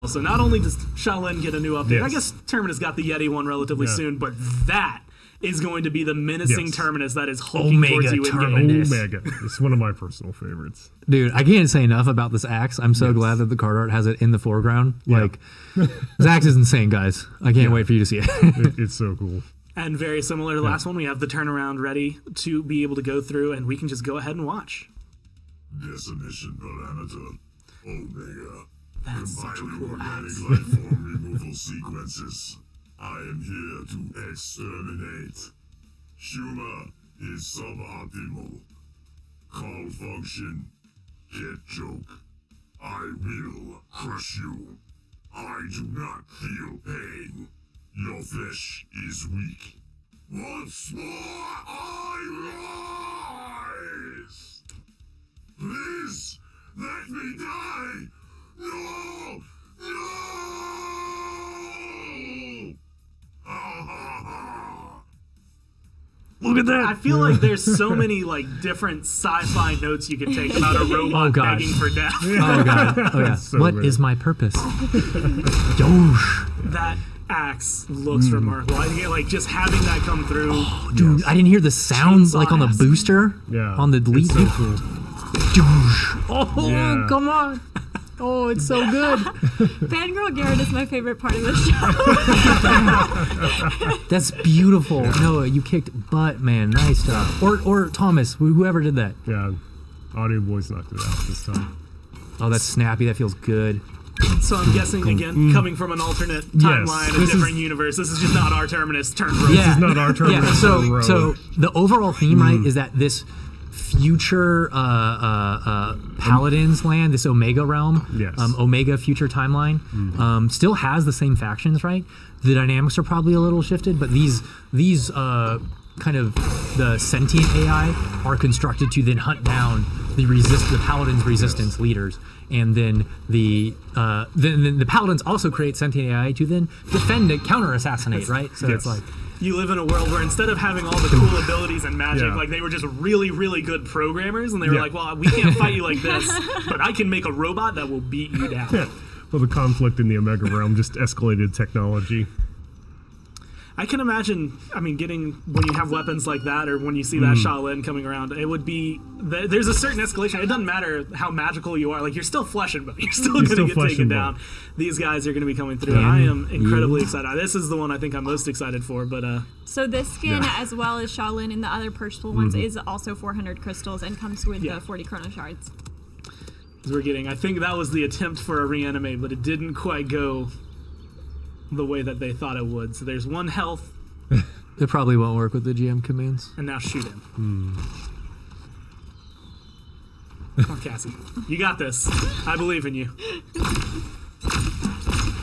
So not only does Shaolin get a new update, Yes. I guess Terminus got the Yeti one relatively soon, but that is going to be the menacing Terminus that is hulking towards you in game. Omega. It's one of my personal favorites. Dude, I can't say enough about this axe. I'm so glad that the card art has it in the foreground. Yeah. Like, this axe is insane, guys. I can't wait for you to see it. It's so cool. And very similar to the last one, we have the turnaround ready to be able to go through, and we can just go ahead and watch. Decimation parameter Omega. That's such a cool Organic axe. life form removal sequences. I am here to exterminate. Humor is suboptimal. Call function. Get joke. I will crush you. I do not feel pain. Your flesh is weak. Once more I rise. Please let me die. No! No! Look at that! I feel like there's so many like different sci-fi notes you could take about a robot begging for death. Oh, God. Oh, yeah. So What good. is my purpose? Doge. That axe looks remarkable. I think like just having that come through. Dude, I didn't hear the sounds Chainsaw like on the axe. booster. Yeah. On the delete. It's so cool. Doge. Oh, Yeah. come on. Oh, it's so good. Fangirl Garrett is my favorite part of the show. That's beautiful. No, you kicked butt, man. Nice job. Or Thomas, whoever did that. Yeah. Audio Boys knocked it out this time. Oh, that's snappy. That feels good. So I'm guessing again, coming from an alternate timeline, a This different universe. This is just not our Terminus turned rogue. Yeah. This is not our turn. Yeah, so the overall theme, right, is that this future Paladins land, this Omega realm, Yes. Omega future timeline, still has the same factions, right? The dynamics are probably a little shifted, but these kind of the sentient AI are constructed to then hunt down the Paladins resistance leaders, and then the Paladins also create sentient AI to then defend and counter assassinate, right? So it's like. You live in a world where instead of having all the cool abilities and magic, Yeah. like they were just really, really good programmers, and they were like, well, we can't fight you like this, but I can make a robot that will beat you down. Well, the conflict in the Omega realm just escalated technology. I can imagine, getting, when you have weapons like that, or when you see that Shaolin coming around, it would be, there's a certain escalation. It doesn't matter how magical you are. Like, you're still flesh and bone. You're still going to get taken down. These guys are going to be coming through, and I am incredibly excited. This is the one I think I'm most excited for, but... So this skin, as well as Shaolin and the other purchasable ones, is also 400 crystals and comes with the 40 chrono shards. We're getting, I think that was the attempt for a reanimate, but it didn't quite go the way that they thought it would. So there's one health, It probably won't work with the GM commands. and now shoot him. Come on, Cassie. You got this. I believe in you.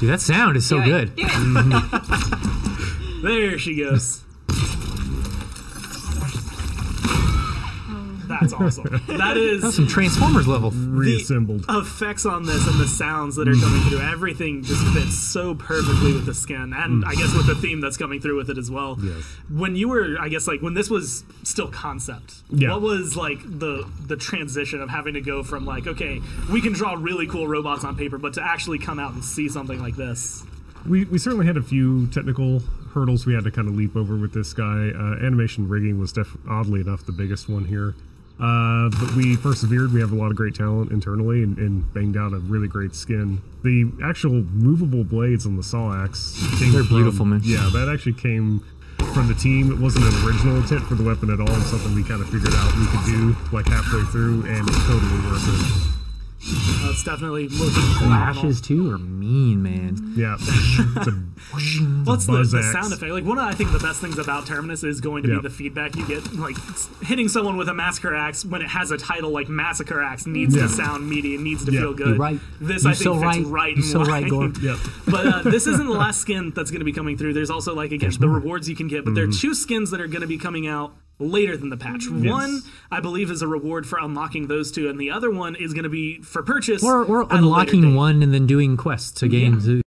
Dude, that sound is so Do it, good. do it. There she goes. That's awesome. That's some Transformers level. Reassembled. The effects on this and the sounds that are coming through, everything just fits so perfectly with the skin, and I guess with the theme that's coming through with it as well. Yes. When you were, I guess, like when this was still concept, what was like the transition of having to go from like, okay, we can draw really cool robots on paper, but to actually come out and see something like this? We certainly had a few technical hurdles we had to kind of leap over with this guy. Animation rigging was oddly enough the biggest one here. But we persevered. We have a lot of great talent internally and banged out a really great skin. The actual movable blades on the saw axe They're beautiful, man. Yeah, that actually came from the team. It wasn't an original intent for the weapon at all. It's something we kind of figured out we could do like halfway through, and it's totally worth it. It's definitely looking Flashes too are mean, man. Yeah. It's a What's the buzz axe. sound effect? Like one of I think the best things about Terminus is going to be the feedback you get. Like hitting someone with a massacre axe when it has a title like Massacre Axe needs to sound meaty and needs to feel good. You're right. This You're I think so fits right. right You're in so line. right, Gore. Yep. But this isn't the last skin that's going to be coming through. There's also like again the rewards you can get, but there are two skins that are going to be coming out later than the patch. One, I believe, is a reward for unlocking those two, and the other one is going to be for purchase. Or at a later unlocking date. one and then doing quests to gain.